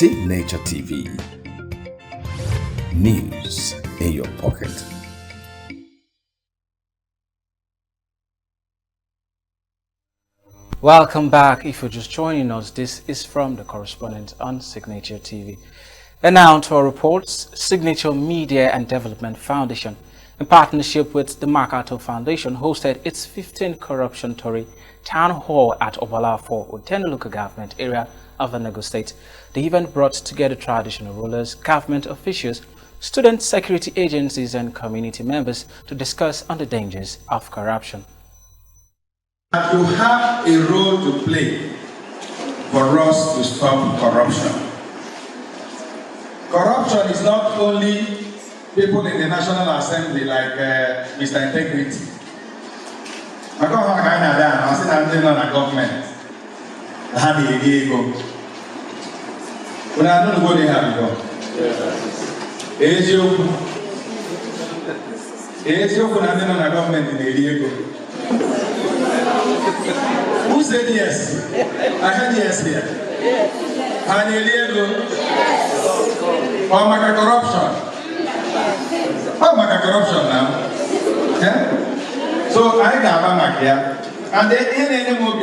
Signature TV. News in your pocket. Welcome back. If you're just joining us, this is from the Correspondent on Signature TV. And now to our reports. Signature Media and Development Foundation, in partnership with the MacArthur Foundation, hosted its 15th Corruption Tori Town Hall at Obalafo, Utene local government area of Enugu State. The event brought together traditional rulers, government officials, student security agencies, and community members to discuss on the dangers of corruption. You have a role to play for us to stop corruption. Corruption is not only people in the National Assembly like Mr. Integrity. I go home Canada, I sit and on a government. I have a ego. When I don't go, they have to go. Ezio when I on a government in the ego. Who said yes? I had yes here. And illegal. Oh, my corruption. Oh, my corruption now. Yeah? So I got my here. And then any more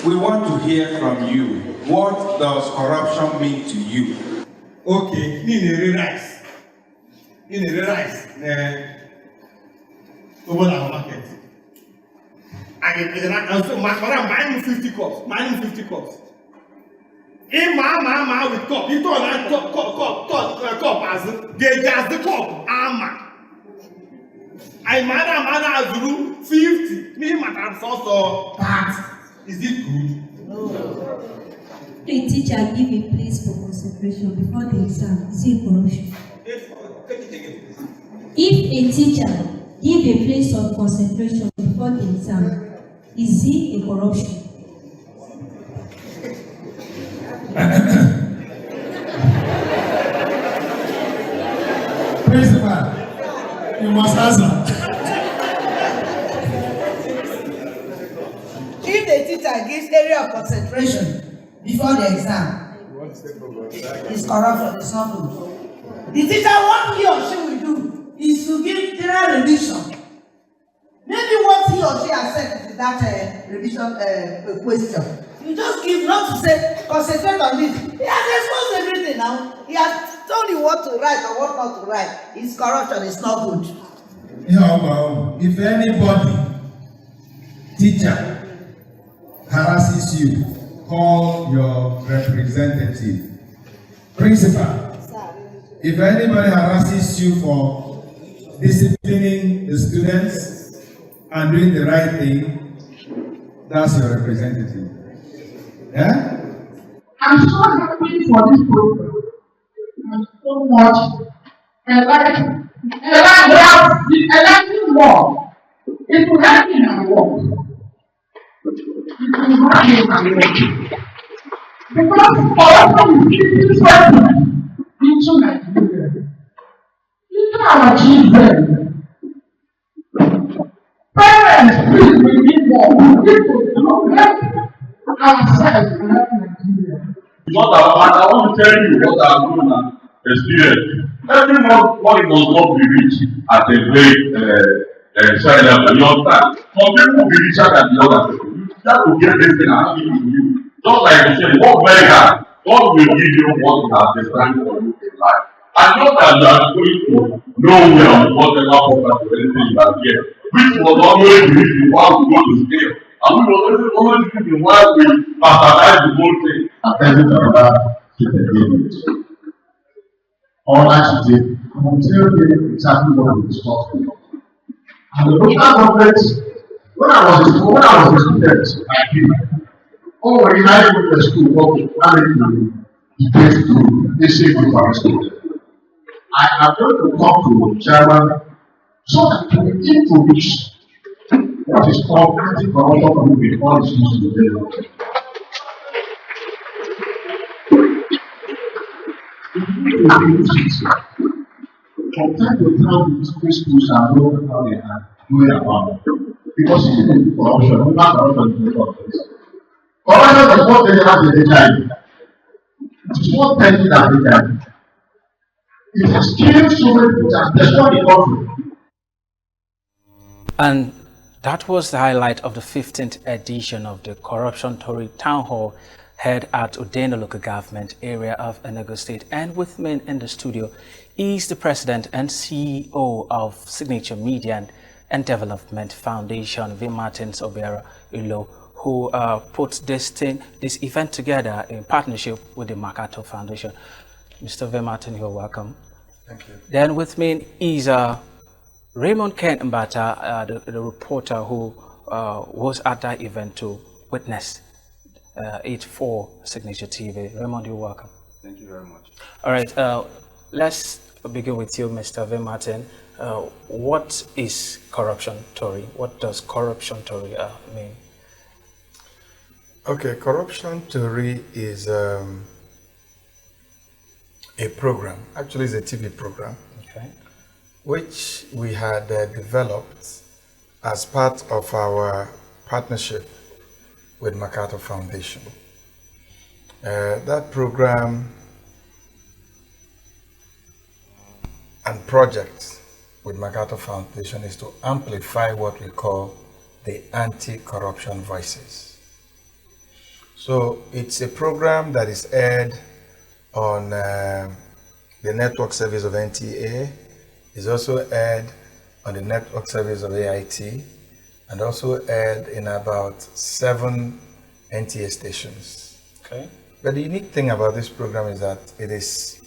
we want to hear from you. What does corruption mean to you? Okay, you realize. Over our market. I'm buying 50 cups. In my with cup, you don't like cup as they just the cup, I mother Zulu 50. Me, madam, so part. Is it good? No. A teacher give a place for concentration before the exam. Is it corruption? If a teacher give a place of concentration before the exam, is it a corruption? Principal, you must answer. If the teacher gives area of concentration before the exam, it's corruption, it's not good. The teacher, what he or she will do is to give general revision. Maybe what he or she has said to that revision question. You just give, not to say, concentrate on this. He has exposed everything now. He has told you what to write or what not to write. It's corruption, it's not good. Yeah, well, if anybody, teacher, harasses you, call your representative. Principal, if anybody harasses you for disciplining the students and doing the right thing, that's your representative. Yeah? I'm so happy for this program. I'm so much. I like you more. It will help me in my work. It will help me in my work. Because corruption is keeping children into Nigeria. Into our children. Parents, please, we need more. People don't help ourselves to help Nigeria. I want to tell you what I've grown and experienced. Everyone does not be rich at a very side level. You understand? Some people will be richer than the other people. You have to get this thing and have it in you. Just like you said, work very hard. God will give you what He has designed for you in life. And not that you are going to nowhere on whatever purpose or anything you are here, which was always the reason why we go to scale. And we were always the reason why we baptize the whole thing. And every other to the village. All that you did, I will tell you exactly what we discussed. And the local government, when I was a student, I did. Oh, when I went to school, okay, I didn't debate to this for school. I am going to talk to the chairman so that we begin to reach what is called anti-corruption movement before it's used to the from time to time, these schools are known how they are going about. Because if you do corruption, not corruption is not this. Corruption does not really have the HIV. It's not pending as HIV. It has killed so many people, it has destroyed the country. And that was the highlight of the 15th edition of the Corruption Tori Town Hall held at Udeno Local Government area of Enugu State. And with me in the studio is the President and CEO of Signature Media and Development Foundation, Vinmartin Obera Ilo, who put this event together in partnership with the Makato Foundation. Mr. Vinmartin, you're welcome. Thank you. Then with me is Raymond Ken Mbata, the reporter who was at that event to witness it for Signature TV. Raymond, you're welcome. Thank you very much. All right, let's begin with you, Mr. Vinmartin. What is Corruption Tori? What does Corruption Tori mean? Okay, Corruption Tori is a program, actually it's a TV program, Okay. which we had developed as part of our partnership with Makato Foundation. That program and project with Makato Foundation is to amplify what we call the anti-corruption voices. So it's a program that is aired on the network service of NTA, is also aired on the network service of AIT, and also aired in about 7 NTA stations. Okay. But the unique thing about this program is that it is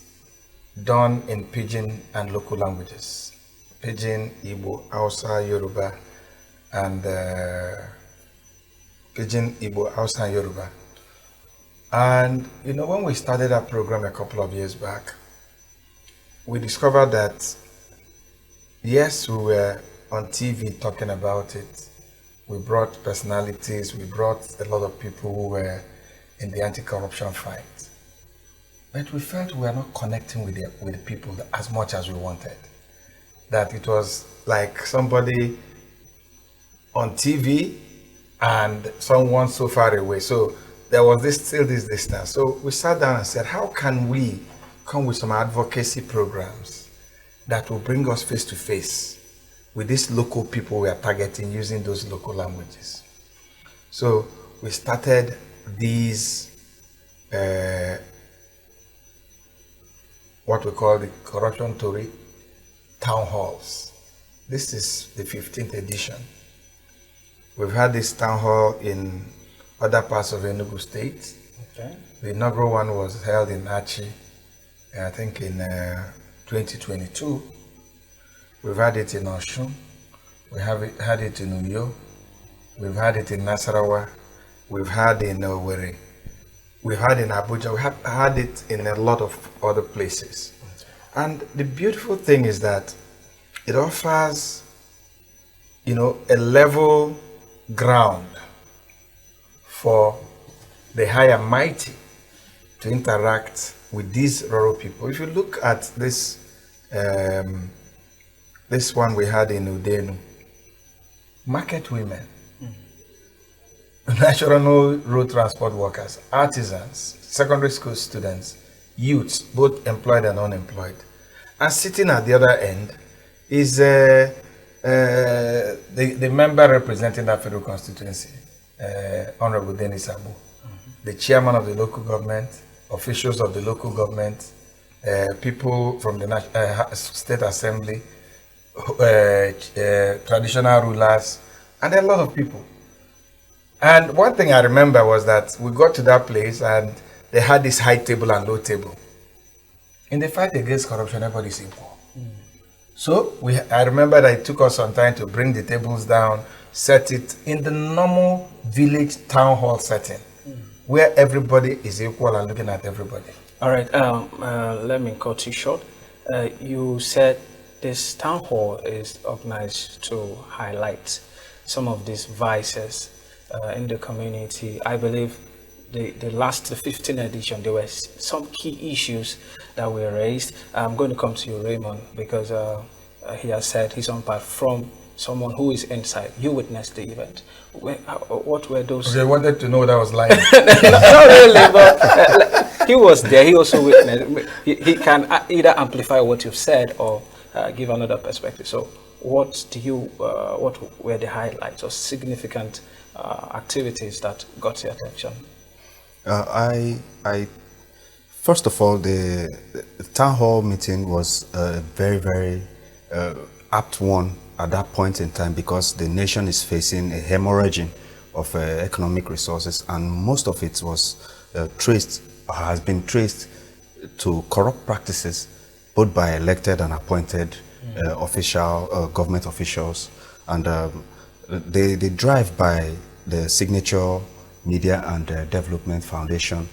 done in Pidgin and local languages. Pidgin, Igbo, Hausa, Yoruba, and Pidgin, Igbo, Hausa, and Yoruba. And you know, when we started that program a couple of years back, we discovered that yes, we were on TV talking about it. We brought personalities, we brought a lot of people who were in the anti-corruption fight. But we felt we were not connecting with the people as much as we wanted. That it was like somebody on TV and someone so far away. So there was still this distance. So we sat down and said, how can we come with some advocacy programs that will bring us face to face with these local people we are targeting using those local languages? So we started these what we call the Corruption Tori Town Halls. This is the 15th edition. We've had this town hall in other parts of Enugu State. Okay. The inaugural one was held in Achi, I think in 2022. We've had it in Oshun. We have had it in Uyo. We've had it in Nasarawa. We've had it in Owerri. We've had it in Abuja. We have had it in a lot of other places. And the beautiful thing is that it offers, you know, a level ground for the high and mighty to interact with these rural people. If you look at this, this one we had in Udenu, market women, national road transport workers, artisans, secondary school students, youths, both employed and unemployed. And sitting at the other end is the member representing that federal constituency, Honorable Dennis Abu, the chairman of the local government, officials of the local government, people from the state assembly, traditional rulers, and a lot of people. And one thing I remember was that we got to that place and they had this high table and low table. In the fight against corruption, everybody's equal. So I remember that it took us some time to bring the tables down, set it in the normal village town hall setting, where everybody is equal and looking at everybody. All right, let me cut you short. You said this town hall is organized to highlight some of these vices in the community. I believe the 15th edition, there were some key issues that were raised. I'm going to come to you, Raymond, because he has said his own part from someone who is inside, you witnessed the event. What were those? Okay, I wanted to know what I was lying. Not really, but he was there. He also witnessed. He can either amplify what you've said or give another perspective. So, what were the highlights or significant activities that got your attention? First of all, the town hall meeting was a very, very apt one at that point in time, because the nation is facing a hemorrhaging of economic resources, and most of it was has been traced to corrupt practices, both by elected and appointed government officials, and they drive by the Signature Media and Development Foundation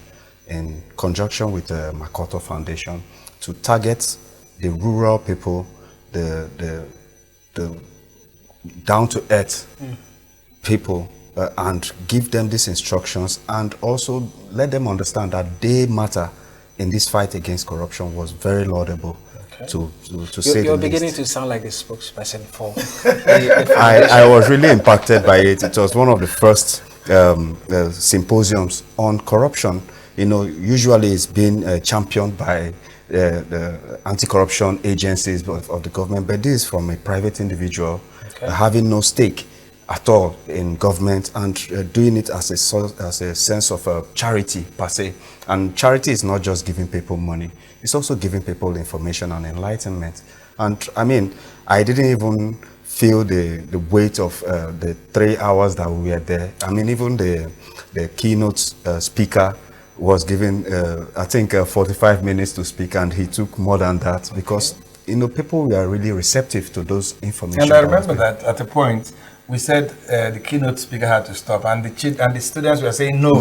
in conjunction with the Makoto Foundation to target the rural people, the down-to-earth people, and give them these instructions, and also let them understand that they matter in this fight against corruption was very laudable. Okay. You're beginning to sound like the spokesperson for I was really impacted by it. It was one of the first symposiums on corruption. You know, usually it's been championed by the anti-corruption agencies of the government, but this is from a private individual, having no stake at all in government, and doing it as a sense of charity per se. And charity is not just giving people money, it's also giving people information and enlightenment. And I mean, I didn't even feel the weight of the 3 hours that we were there. I mean, even the keynote speaker was given, I think, 45 minutes to speak, and he took more than that, because you know, people were really receptive to those information. And I remember that at a point we said the keynote speaker had to stop, and the students were saying no,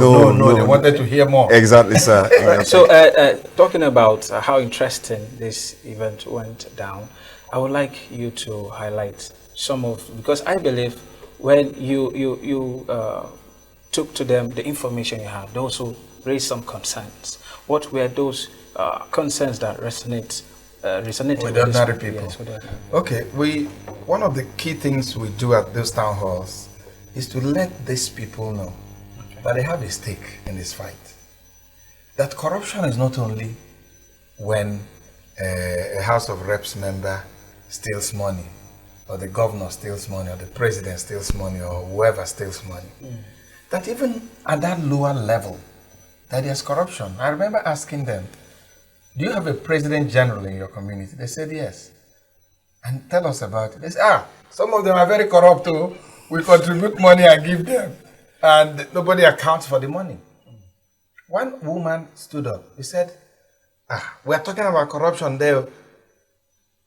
they wanted to hear more. Exactly, sir. Exactly. So talking about how interesting this event went down, I would like you to highlight some of, because I believe when you took to them the information you have, they also raised some concerns. What were those concerns that resonated with ordinary people? Yes, okay, one of the key things we do at those town halls is to let these people know that they have a stake in this fight. That corruption is not only when a House of Reps member steals money, or the governor steals money, or the president steals money, or whoever steals money. That even at that lower level, that there's corruption. I remember asking them, do you have a president general in your community? They said yes. And tell us about it. They said, some of them are very corrupt too. We contribute money and give them, and nobody accounts for the money. One woman stood up. He said, we're talking about corruption there.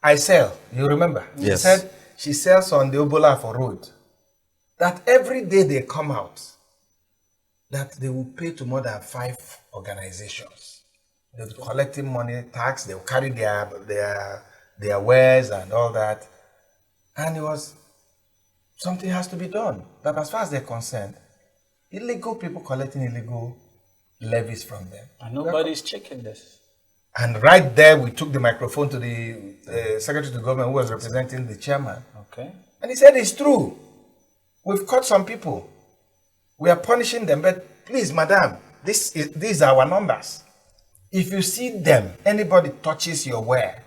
I sell, you remember? Yes. She said she sells on the Obolafo Road. That every day they come out, that they will pay to more than 5 organizations. They'll be collecting money, tax, they'll carry their wares and all that. And it was, something has to be done. That as far as they're concerned, illegal people collecting illegal levies from them. And nobody's checking this. And right there, we took the microphone to the Secretary to the Government who was representing the chairman. Okay. And he said, it's true. We've caught some people. We are punishing them, but please, madam, these are our numbers. If you see them, anybody touches your ware,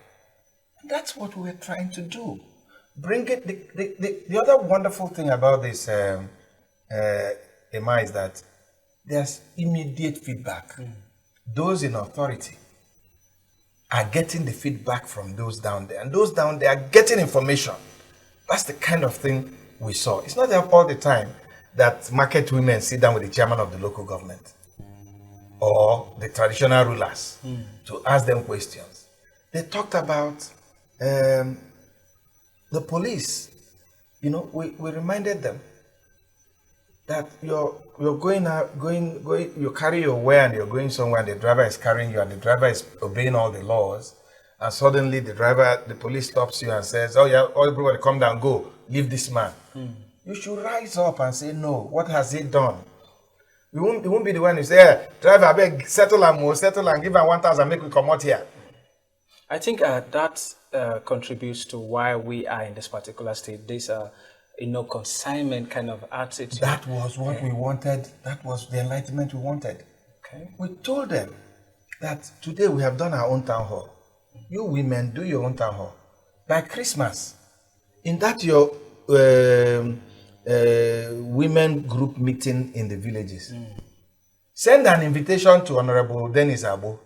that's what we're trying to do. Bring it. The other wonderful thing about this, Emma, is that there's immediate feedback. Those in authority are getting the feedback from those down there, and those down there are getting information. That's the kind of thing we saw. It's not all the time that market women sit down with the chairman of the local government or the traditional rulers to ask them questions. They talked about the police. You know, we reminded them that you're you carry your ware and you're going somewhere, and the driver is carrying you, and the driver is obeying all the laws, and suddenly the police stops you and says, oh yeah, everybody come down, go, leave this man. You should rise up and say, no, what has he done? You won't be the one who say, driver, I beg, settle and give him 1,000, make we come out here. I think that contributes to why we are in this particular state. This, consignment kind of attitude. That was what we wanted. That was the enlightenment we wanted. Okay. We told them that today we have done our own town hall. You women, do your own town hall. By Christmas, in that your women group meeting in the villages, send an invitation to Honorable Dennis Abo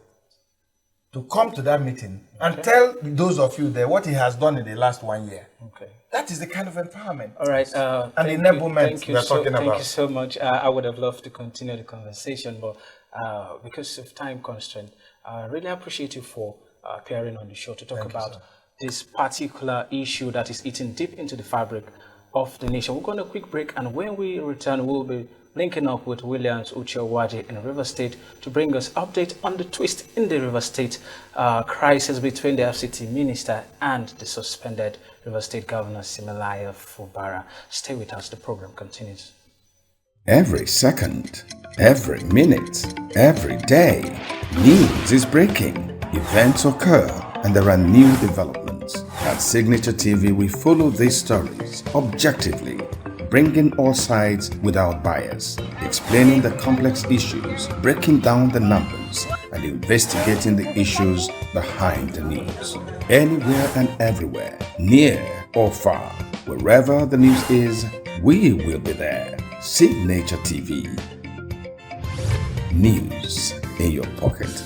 to come to that meeting and tell those of you there what he has done in the last 1 year. Okay. That is the kind of empowerment. All right. And enablement we are talking about. Thank you so much. I would have loved to continue the conversation, but because of time constraint, I really appreciate you for appearing on the show to talk about this particular issue that is eating deep into the fabric of the nation. We're going to a quick break, and when we return, we'll be linking up with Williams Uchewaji in River State to bring us update on the twist in the River State crisis between the FCT minister and the suspended River State Governor Simelaya Fubara. Stay with us. The program continues. Every second, every minute, every day, news is breaking, events occur, and there are new developments. At Signature TV, we follow these stories objectively, bringing all sides without bias, explaining the complex issues, breaking down the numbers, and investigating the issues behind the news. Anywhere and everywhere, near or far, wherever the news is, we will be there. Signature TV. News in your pocket.